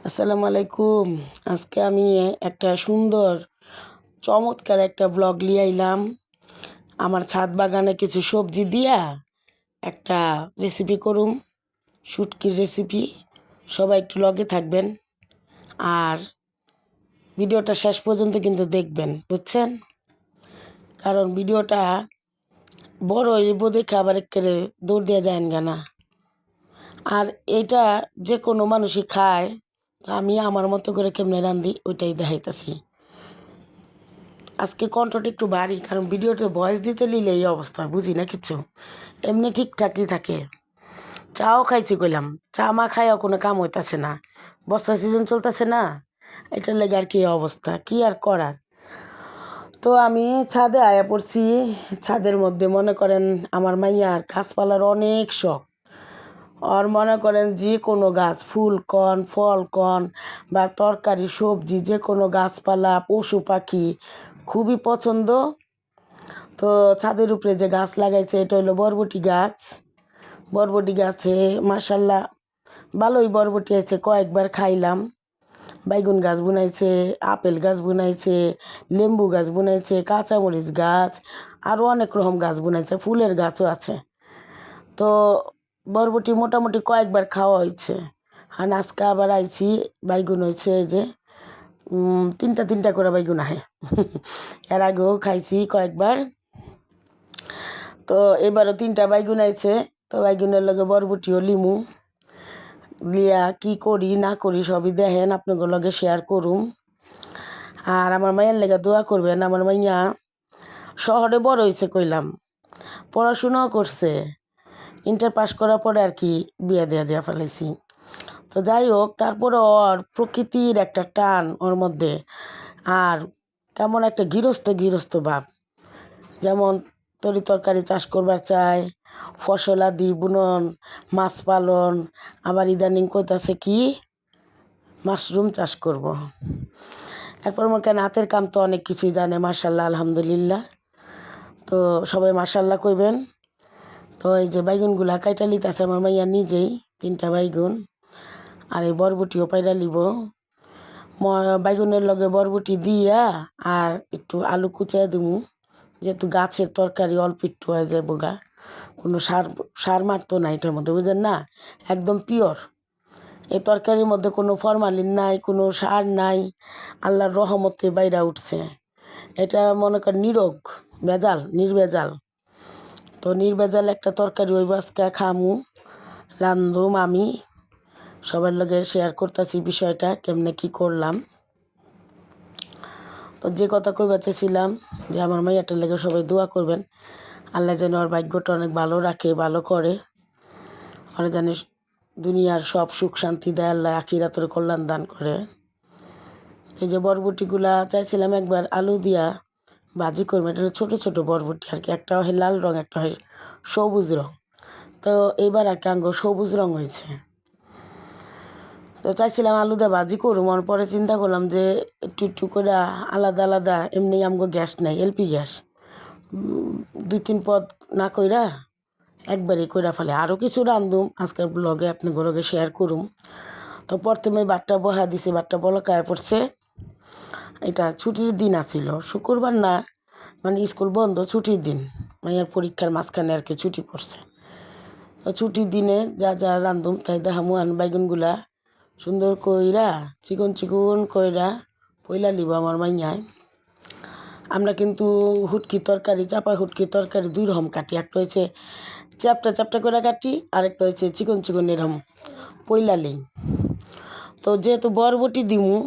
আসসালামু আলাইকুম। আজকে আমি একটা সুন্দর চমৎকার একটা ব্লগ নিয়ে আইলাম। আমার ছাদ বাগানে কিছু সবজি দিয়া একটা রেসিপি করুম, শুটকির রেসিপি। সবাই একটু লগে থাকবেন আর ভিডিওটা শেষ পর্যন্ত কিন্তু দেখবেন, বুঝছেন? কারণ ভিডিওটা বড় হইব দেখে আবার একেবারে দৌড় দেওয়া যায় না। আর এটা যে কোনো মানুষই খায়, তো আমি আমার মতো করে কেমনে রান্ধি ওইটাই দেখাইতেছি। আজকে কণ্ঠটা একটু ভারী, কারণ ভিডিওতে ভয়েস দিতে নিলে এই অবস্থা, বুঝি না কিছু। এমনি ঠিকঠাকই থাকে। চাও খাইছি কইলাম, চা মা খাইও কোনো কাম হইতাছে না, বর্ষা সিজন চলতেছে না, এটার লেগে আর কি অবস্থা, কি আর করার। তো আমি ছাদে আয়া পড়ছি। ছাদের মধ্যে মনে করেন আমার মাইয়ার গাছপালার অনেক শখ। আর মনে করেন যে কোনো গাছ, ফুল কন, ফল কন বা তরকারি সবজি, যে কোনো গাছপালা, পশু পাখি খুবই পছন্দ। তো ছাদের উপরে যে গাছ লাগাইছে এটা হলো বরবটি গাছ। বরবটি গাছে মাশাল্লাহ ভালোই বরবটি আছে, কয়েকবার খাইলাম। বাইগুন গাছ বুনাইছে, আপেল গাছ বুনাইছে, লেম্বু গাছ বুনাইছে, কাঁচামরিচ গাছ, আরও অনেক রকম গাছ বুনাইছে, ফুলের গাছও আছে। তো বরবটি মোটামুটি কয়েকবার খাওয়া হয়েছে। আর আজকে আবার আইছি, বাইগুন হয়েছে এই যে তিনটা তিনটা করে বাইগুন আহে। এর আগেও খাইছি কয়েকবার। তো এবারও তিনটা বাইগুন আইছে। তো বাইগুনের লগে বরবটিও লিমু লিয়া কি করি না করি সবই দেখেন, আপনাদের লগে শেয়ার করুম। আর আমার মায়ের লেগে দোয়া করবেন। আমার মাইয়া শহরে বড় হয়েছে কইলাম, পড়াশোনাও করছে, ইন্টার পাস করার পরে আর কি বিয়ে দেয়া ফেলাইছি। তো যাই হোক, তারপরে ওর প্রকৃতির একটা টান ওর মধ্যে, আর কেমন একটা গৃহস্থ গৃহস্থ ভাব। যেমন তরি তরকারি চাষ করবার চায়, ফসলাদি বুনন, মাছ পালন, আবার ইদানিং কইতাছে কি মাশরুম চাষ করব। এরপর মনে করেন হাতের কাম তো অনেক কিছুই জানে, মাশাল্লাহ আলহামদুলিল্লাহ। তো সবাই মাশাল্লাহ কইবেন। তো এই যে বাইগুনগুলা কাইটা লিতাছে আমার মাইয়া নিজেই, তিনটা বাইগুন। আর এই বরবটিও পাইরা লিব। বাইগুনের লগে বরবটি দিয়া আর একটু আলু কুচাই দিমু, যেহেতু গাছের তরকারি অল্প একটু হয়ে যায় বোগা। কোনো সার সার মারতো না এটার মধ্যে, বুঝেন না, একদম পিওর। এই তরকারির মধ্যে কোনো ফরমালিন নাই, কোনো সার নাই, আল্লাহর রহমতে বাইরা উঠছে। এটা মনে কর নিরোগ, ভেজাল নির্ভেজাল। তো নির্ভেজাল একটা তরকারি ওই বাসকা খামু, রান্ধুম আমি, সবার লগে শেয়ার করতেছি বিষয়টা কেমনে কি করলাম। তো যে কথা কইবা চাইছিলাম, যে আমার মাইয়াটার লেগে সবাই দোয়া করবেন, আল্লাহ যেন ওর ভাগ্যটা অনেক ভালো রাখে, ভালো করে। ওরা যেন দুনিয়ার সব সুখ শান্তি দেয়, আল্লাহ আখিরাতের কল্যাণ দান করে। এই যে বরবটিগুলা চাইছিলাম একবার আলু দিয়া ভাজি করবো, এটা ছোটো ছোটো বরবটি আর কি, একটা হয় লাল রঙ, একটা হয় সবুজ রঙ। তো এবার আর কি আঙ্গ সবুজ রঙ হয়েছে। তো চাইছিলাম আলু দিয়ে ভাজি করুম, আর পরে চিন্তা করলাম যে একটু একটু করে আলাদা আলাদা, এমনি আমগো গ্যাস নাই, এলপি গ্যাস, দুই তিন পদ না কইরা একবারই কইরা ফেলে। আরও কিছু রান্ধুম আজকের ব্লগে আপনার লগে শেয়ার করুম। তো প্রথমে বাটটা বহা দিছে, বাটটা বলকায় পড়ছে। এটা ছুটির দিন আছিল, শুক্রবার না, মানে স্কুল বন্ধ, ছুটির দিন, মাইয়ার পরীক্ষার মাঝখানে আর কি ছুটি পড়ছে। তো ছুটির দিনে যা যা রান্ধুম তাই দেখামু। আন বাইগুনগুলা সুন্দর কইরা চিকন চিকন কইরা পয়লা লিব আমার মাইয়ায়। আমরা কিন্তু হুটকি তরকারি, চাপা হুটকি তরকারি দুই রকম কাটি, একটা হয়েছে চ্যাপটা চ্যাপটা করে কাটি, আরেকটা হয়েছে চিকন চিকন এরকম পয়লা লিই। তো যেহেতু বরবটি দিমু,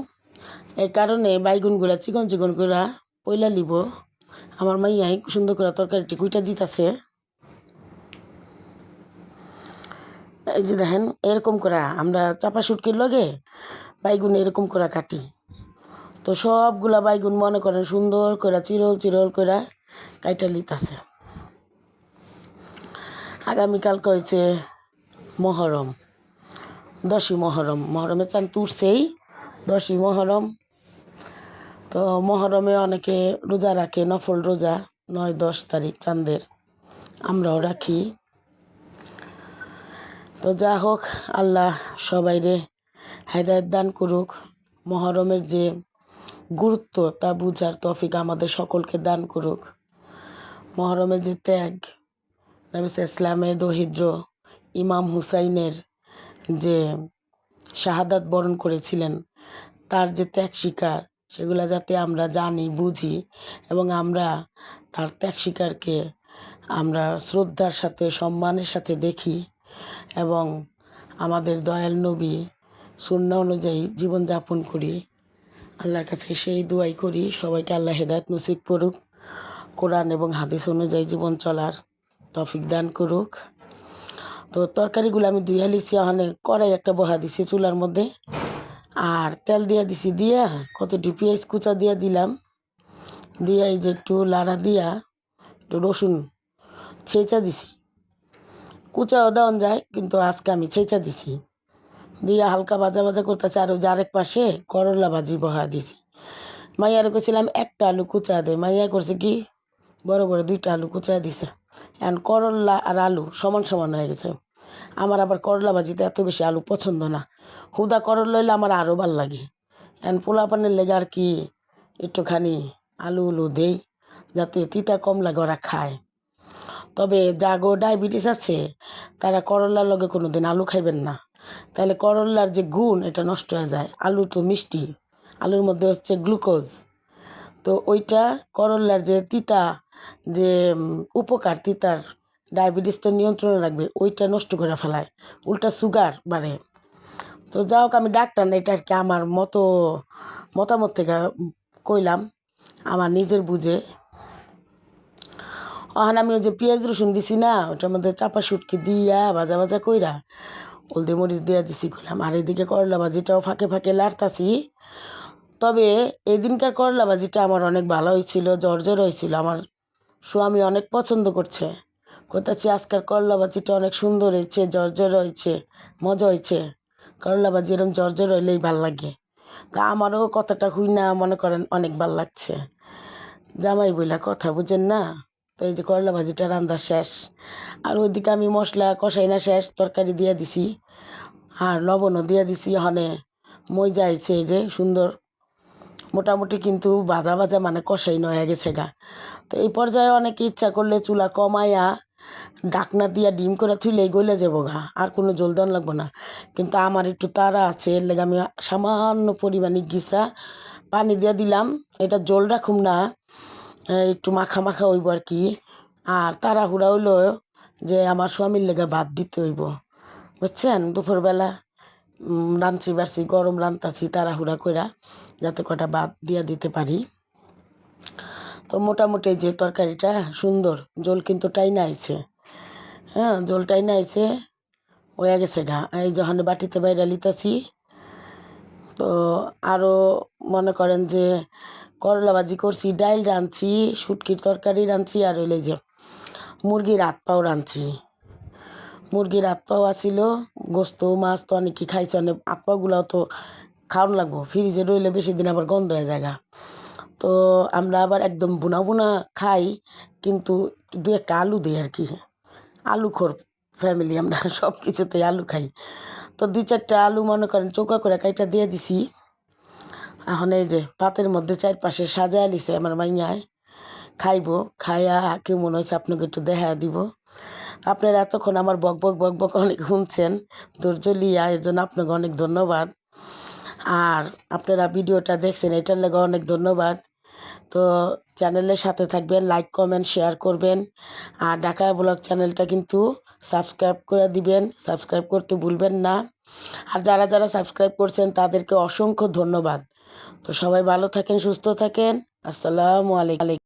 এই কারণে বাইগুনগুলা চিকন চিকন করে পয়লা লিব। আমার মাইয়াই সুন্দর করে তরকারিটি কুইটা দিতেছে। এই যে দেখেন, এরকম করে আমরা চাপা শুটকির লগে বাইগুন এরকম করে কাটি। তো সবগুলা বাইগুন মনে করেন সুন্দর করে চিরল চিরল করে কাইটা লিতাছে। আগামীকালকে হয়েছে মহরম, 10ই মহরম, মহরমে চান তুরছেই, 10ই মহরম। তো মহরমে অনেকে রোজা রাখে, নফল রোজা, 9-10 তারিখ চাঁদের, আমরাও রাখি। তো যা হোক, আল্লাহ সবাইরে হেদায়েত দান করুক। মহরমের যে গুরুত্ব তা বুঝার তৌফিক আমাদের সকলকে দান করুক। মহরমের যে ত্যাগ, নবী ইসলামের দহিদ্র ইমাম হুসাইনের যে শাহাদাত বরণ করেছিলেন, তার যে ত্যাগ স্বীকার, সেগুলো যাতে আমরা জানি, বুঝি এবং আমরা তার ত্যাগ স্বীকারকে আমরা শ্রদ্ধার সাথে, সম্মানের সাথে দেখি এবং আমাদের দয়াল নবী সুন্নাহ অনুযায়ী জীবনযাপন করি। আল্লাহর কাছে সেই দোয়াই করি, সবাইকে আল্লাহ হেদায়েত নসিব করুক, কোরআন এবং হাদিস অনুযায়ী জীবন চলার তৌফিক দান করুক। তো তরকারিগুলো আমি ধুইয়া লিছি, ওখানে কড়াই একটা বহা দিছি চুলার মধ্যে, আর তেল দিয়া দিছি, দিয়া কতটি পেঁয়াজ কুচা দিয়া দিলাম, দিয়া এই যে একটু লাড়া দিয়া একটু রসুন ছেঁচা দিছি। কুচাও দেওয়া যায়, কিন্তু আজকে আমি ছেঁচা দিছি। দিয়া হালকা ভাজা ভাজা করতেছে, আর ওই যে আরেক পাশে করলা ভাজি বহা দিছি। মাইয়ারে কইছিলাম একটা আলু কুচা দে, মাইয়া করছে কি বড় বড় 2টা আলু কুচা দিছে। এখন করলা আর আলু সমান সমান হয়ে গেছে। আমার আবার করলা ভাজিতে এত বেশি আলু পছন্দ না, হুদা করলা হইলে আমার আরও ভাল লাগে। এখন পোলাপানের লেগে আর কি একটুখানি আলু উলু দেই, যাতে তিতা কম লাগে, ওরা খায়। তবে যাগো ডায়াবেটিস আছে তারা করলার লগে কোনো দিন আলু খাইবেন না, তাহলে করলার যে গুণ এটা নষ্ট হয়ে যায়। আলু তো মিষ্টি, আলুর মধ্যে হচ্ছে গ্লুকোজ, তো ওইটা করলার যে তিতা যে উপকার, তিতার ডায়াবেটিসটা নিয়ন্ত্রণে রাখবে, ওইটা নষ্ট করে ফেলায়, উল্টা সুগার বাড়ে। তো যাই হোক, আমি ডাক্তার না, এটা আর কি আমার মতামত থেকে কইলাম, আমার নিজের বুঝে। ওখানে আমি ওই যে পেঁয়াজ রসুন দিছি না, ওটার মধ্যে চাপা শুটকি দিয়া ভাজা ভাজা কইরা হলদি মরিচ দিয়া দিছি কইলাম। আর এদিকে করলা ভাজিটাও ফাঁকে ফাঁকে লাড়তাছি। তবে এই দিনকার করলা ভাজিটা আমার অনেক ভালো হয়েছিল, জর্জর হয়েছিল। আমার স্বামী অনেক পছন্দ করছে, কোথাচ্ছি আজকাল করলা ভাজিটা অনেক সুন্দর হয়েছে, জর্জর হয়েছে, মজা হয়েছে। করলা ভাজি এরকম জর্জর হইলেই ভাল লাগে। তা আমারও কথাটা হুই না মনে করেন অনেক ভাল লাগছে। জামাই বইলা কথা বুঝেন না। তো এই যে করলা ভাজিটা রান্না শেষ, আর ওইদিকে আমি মশলা কষাই না শেষ, তরকারি দিয়ে দিছি আর লবণও দিয়ে দিছি। ওখানে মই যাইছে এই যে সুন্দর মোটামুটি, কিন্তু ভাজা ভাজা মানে কষাই নয়া গেছে গা। তো এই পর্যায়ে অনেকে ইচ্ছা করলে চুলা কমাইয়া ডাকনা দিয়া ডিম করে থুইলেই গলে যাবো গা, আর কোনো জল দেওয়ান লাগবো না। কিন্তু আমার একটু তাড়া আছে, এর লেগে আমি সামান্য পরিমাণে গিসা পানি দিয়ে দিলাম। এটা জল রাখুম না, একটু মাখা মাখা হইব আর কি। আর তাড়াহুড়া হইলো যে আমার স্বামীর লেগে ভাত দিতে হইব, বুঝছেন। দুপুরবেলা রাঁধছি বাড়ছি, গরম রান্তাছি তাড়াহুড়া কইরা, যাতে কটা ভাত দিয়া দিতে পারি। তো মোটামুটি যে তরকারিটা সুন্দর, জল কিন্তু টাইনা আইছে, হ্যাঁ জল টাইনা আইছে, হয়ে গেছে গা। এই যখন বাটিতে বাইরে লিতাছি, তো আরও মনে করেন যে করলা ভাজি করছি, ডাইল রাঁধছি, শুটকির তরকারি রাঁধছি, আর হইলে যে মুরগির হাত পাও রাঁধছি। মুরগির হাত পাও আছিল, গোস্ত মাছ তো অনেক কি খাইছে, অনেক হাত পাওগুলাও তো খাওয়ান লাগবো, ফ্রিজে রইলে বেশি দিন আবার গন্ধ হয়ে যায়। তো আমরা আবার একদম বুনা বুনা খাই, কিন্তু 2-1টা আলু দিই আর কি। আলুখোর ফ্যামিলি আমরা, সব কিছুতেই আলু খাই। তো 2-4টা আলু মনে করেন চৌকা করে কাইটা দিয়ে দিছি। এখন এই যে পাতের মধ্যে চারপাশে সাজায় লিছে আমার মাইয়ায়, খাইব, খাইয়া কেউ মনে হয়েছে আপনাকে একটু দেখা দিব। আপনারা এতক্ষণ আমার বক বক বক বক অনেক শুনছেন, ধৈর্য লিয়া, এই জন্য আপনাকে অনেক ধন্যবাদ। আর আপনারা ভিডিওটা দেখছেন, এটার লেগে অনেক ধন্যবাদ। তো চ্যানেলের সাথে থাকবেন, লাইক কমেন্ট শেয়ার করবেন। আর ঢাকা ব্লগ চ্যানেলটা কিন্তু সাবস্ক্রাইব করে দিবেন, সাবস্ক্রাইব করতে ভুলবেন না। আর যারা যারা সাবস্ক্রাইব করছেন তাদেরকে অসংখ্য ধন্যবাদ। তো সবাই ভালো থাকেন, সুস্থ থাকেন। আসসালামু আলাইকুম।